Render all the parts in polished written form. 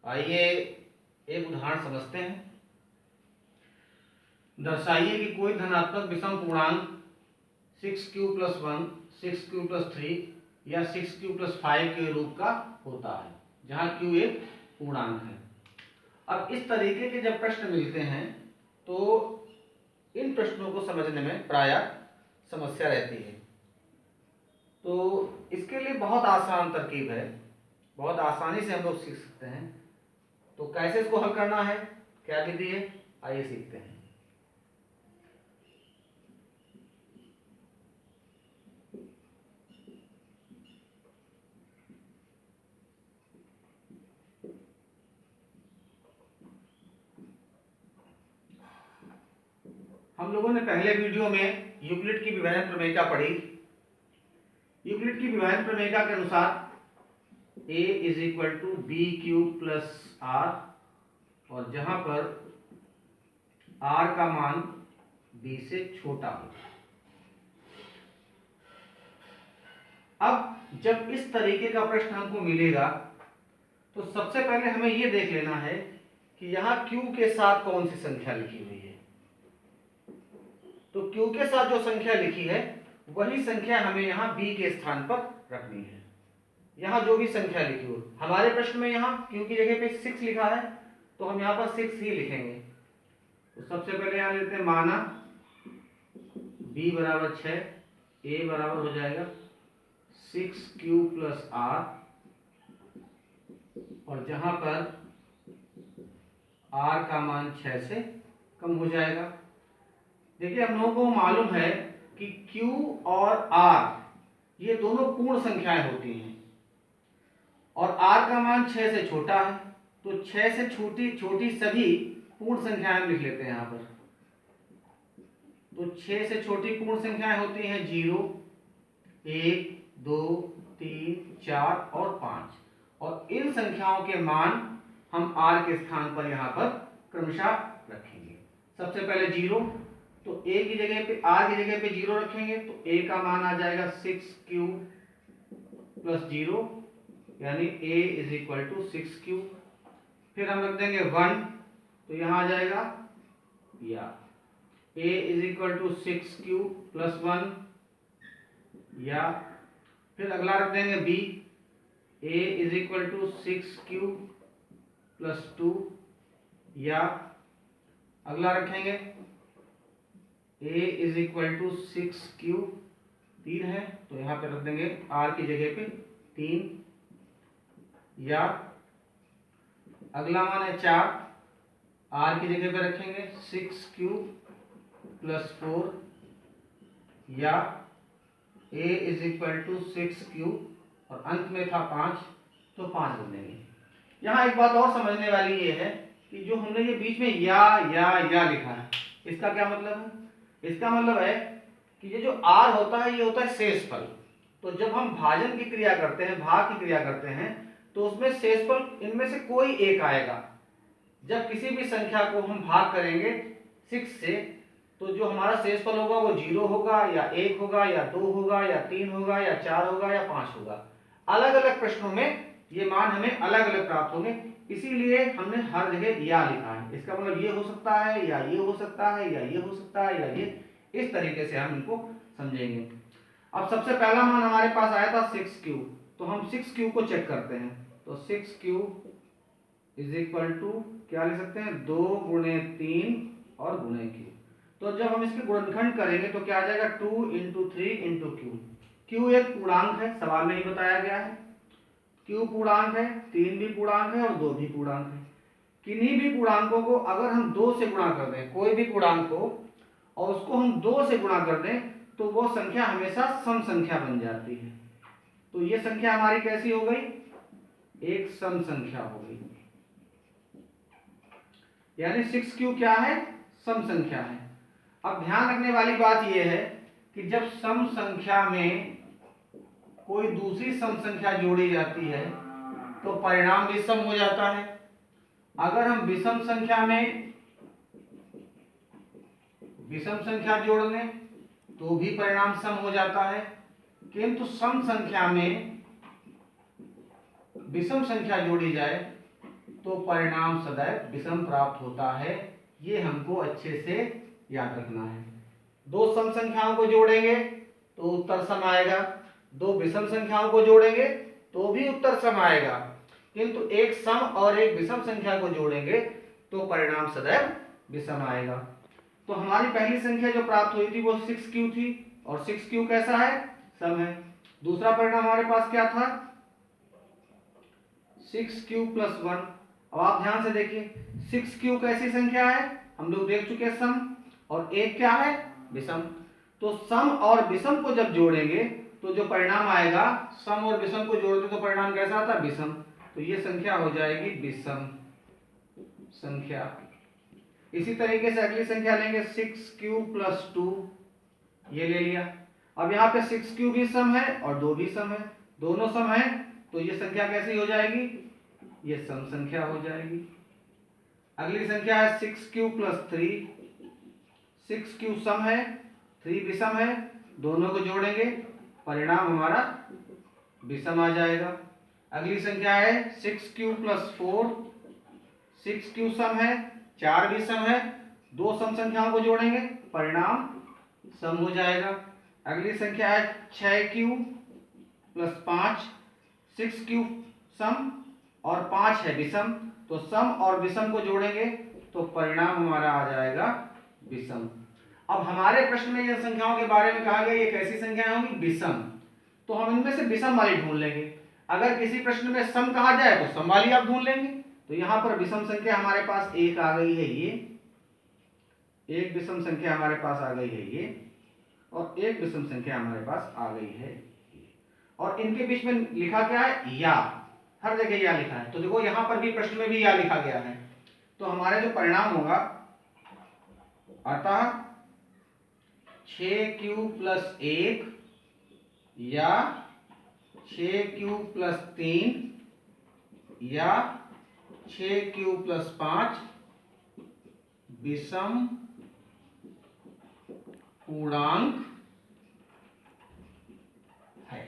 आइए एक उदाहरण समझते हैं। दर्शाइए कि कोई धनात्मक विषम पूर्णांक 6q + 1, 6q + 3 या 6q + 5 के रूप का होता है, जहां q एक पूर्णांक है। अब इस तरीके के जब प्रश्न मिलते हैं तो इन प्रश्नों को समझने में प्रायः समस्या रहती है। तो इसके लिए बहुत आसान तरकीब है, बहुत आसानी से हम लोग सीख सकते हैं। तो कैसे इसको हल करना है, क्या विधि है, आइए सीखते हैं। हम लोगों ने पहले वीडियो में यूक्लिड की विभाजन प्रमेयिका पढ़ी। यूक्लिड की विभाजन प्रमेयिका के अनुसार a = bq + r, और जहां पर r का मान b से छोटा हो। अब जब इस तरीके का प्रश्न हमको मिलेगा तो सबसे पहले हमें यह देख लेना है कि यहाँ q के साथ कौन सी संख्या लिखी हुई है। तो q के साथ जो संख्या लिखी है वही संख्या हमें यहाँ b के स्थान पर रखनी है। यहाँ जो भी संख्या लिखी हो, हमारे प्रश्न में यहाँ q की जगह पे 6 लिखा है तो हम यहाँ पर 6 ही लिखेंगे। तो सबसे पहले यहाँ लेते हैं माना b = 6, a बराबर हो जाएगा 6q + r, और जहां पर r का मान 6 से कम हो जाएगा। देखिए हम लोगों को मालूम है कि q और r ये दोनों पूर्ण संख्याएं होती हैं, और r का मान 6 से छोटा है, तो 6 से छोटी छोटी सभी पूर्ण संख्याएं हम लिख लेते हैं यहाँ पर। तो 6 से छोटी पूर्ण संख्याएं होती हैं 0, 1, 2, 3, 4 और 5, और इन संख्याओं के मान हम r के स्थान पर यहाँ पर क्रमशः रखेंगे। सबसे पहले 0, तो a की जगह पे, r की जगह पे 0 रखेंगे तो a का मान आ जाएगा 6q + 0, यानी a = 6q। फिर हम रख देंगे 1, तो यहाँ आ जाएगा या a = 6q + 1, या फिर अगला रख देंगे b, a = 6q + 2, या अगला रखेंगे a = 6q, 3 है तो यहाँ पे रख देंगे r की जगह पे 3, या अगला मान है 4, r की जगह पे रखेंगे 6q + 4, या a = 6q, और अंत में था 5 तो 5 रख देंगे। यहाँ एक बात और समझने वाली ये है कि जो हमने ये बीच में या लिखा है, इसका क्या मतलब है? इसका मतलब है कि ये जो r होता है ये होता है शेषफल। तो जब हम भाजन की क्रिया करते हैं, भाग की क्रिया करते हैं, तो उसमें शेषफल इनमें से कोई एक आएगा। जब किसी भी संख्या को हम भाग करेंगे 6 से, तो जो हमारा शेषफल होगा वो 0 होगा, या 1 होगा, या 2 होगा, या 3 होगा, या 4 होगा, या 5 होगा। अलग अलग प्रश्नों में ये मान हमें अलग अलग प्राप्त होंगे, इसीलिए हमने हर जगह या लिखा है। इसका मतलब ये हो सकता है, या ये हो सकता है, या ये हो सकता है, या ये, इस तरीके से हम इनको समझेंगे। अब सबसे पहला मान हमारे पास आया था 6q, तो हम 6q को चेक करते हैं। तो 6q = क्या लिख सकते हैं, 2 × 3 और × q। तो जब हम इसके गुणनखंड करेंगे तो क्या आ जाएगा, 2 × 3 × q। q एक पूर्णांक है, सवाल में ही बताया गया है। q पूर्णांक है, 3 भी पूर्णांक है और 2 भी पूर्णांक है। किन्हीं भी पूर्णांकों को अगर हम 2 से गुणा कर दें, कोई भी पूर्णांक को, और उसको हम 2 से गुणा कर दें, तो वो संख्या हमेशा सम संख्या बन जाती है। तो ये संख्या हमारी कैसी हो गई, एक सम संख्या हो गई, यानी 6q क्या है, सम संख्या है। अब ध्यान रखने वाली बात यह है कि जब सम संख्या में कोई दूसरी सम संख्या जोड़ी जाती है तो परिणाम भी सम हो जाता है। अगर हम विषम संख्या में विषम संख्या जोड़ लें तो भी परिणाम सम हो जाता है, किंतु सम संख्या में विषम संख्या जोड़ी जाए तो परिणाम सदैव विषम प्राप्त होता है। ये हमको अच्छे से याद रखना है। दो सम संख्याओं को जोड़ेंगे तो उत्तर सम आएगा, दो विषम संख्याओं को जोड़ेंगे तो भी उत्तर सम आएगा, किंतु एक सम और एक विषम संख्या को जोड़ेंगे तो परिणाम सदैव विषम आएगा। तो हमारी पहली संख्या जो प्राप्त हुई थी वो 6q थी, और 6q कैसा है? सम है। दूसरा परिणाम हमारे पास क्या था? 6q + 1। अब आप ध्यान से देखिए, 6q कैसी संख्या है? हम लोग देख चुके हैं सम, और एक क्या है? विषम। तो सम और विषम को जब जोड़ेंगे तो जो परिणाम आएगा, सम और विषम को जोड़ते तो परिणाम कैसा आता? विषम। तो ये संख्या हो जाएगी विषम संख्या। इसी तरीके से अगली संख्या लेंगे 6q + 2, ये ले लिया। अब यहाँ पे 6q भी सम है और 2 भी सम है, दोनों सम है, तो ये संख्या कैसी हो जाएगी? ये सम संख्या हो जाएगी। अगली संख्या है 6q + 3, 6q सम है, 3 विषम है, दोनों को जोड़ेंगे परिणाम हमारा विषम आ जाएगा। अगली संख्या है 6q + 4, 6q सम है, 4 विषम है, दो सम संख्याओं को जोड़ेंगे परिणाम सम हो जाएगा। अगली संख्या है 6q + 5, 6q सम और 5 है विषम, तो सम और विषम को जोड़ेंगे तो परिणाम हमारा आ जाएगा विषम। अब हमारे प्रश्न में इन संख्याओं के बारे में कहा गया ये कैसी संख्याएं होंगी? विषम। तो हम इनमें से विषम वाली ढूंढ लेंगे। अगर किसी प्रश्न में सम कहा जाए तो सम वाली आप ढूंढ लेंगे। तो यहां पर विषम संख्या हमारे पास एक आ गई है, ये एक विषम संख्या हमारे पास आ गई है ये, और एक विषम संख्या हमारे पास आ गई है, और इनके बीच में लिखा क्या है? या। हर जगह या लिखा है। तो देखो यहां पर भी प्रश्न में भी या लिखा गया है। तो हमारे जो परिणाम होगा, अतः 6q + 1 या 6q + 3 या 6q + 5 विषम पूर्णांक है।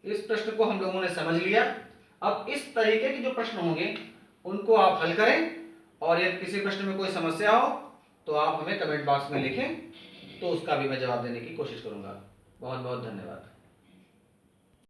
इस प्रश्न को हम लोगों ने समझ लिया। अब इस तरीके के जो प्रश्न होंगे उनको आप हल करें, और यदि किसी प्रश्न में कोई समस्या हो तो आप हमें कमेंट बॉक्स में लिखें, तो उसका भी मैं जवाब देने की कोशिश करूंगा। बहुत बहुत धन्यवाद।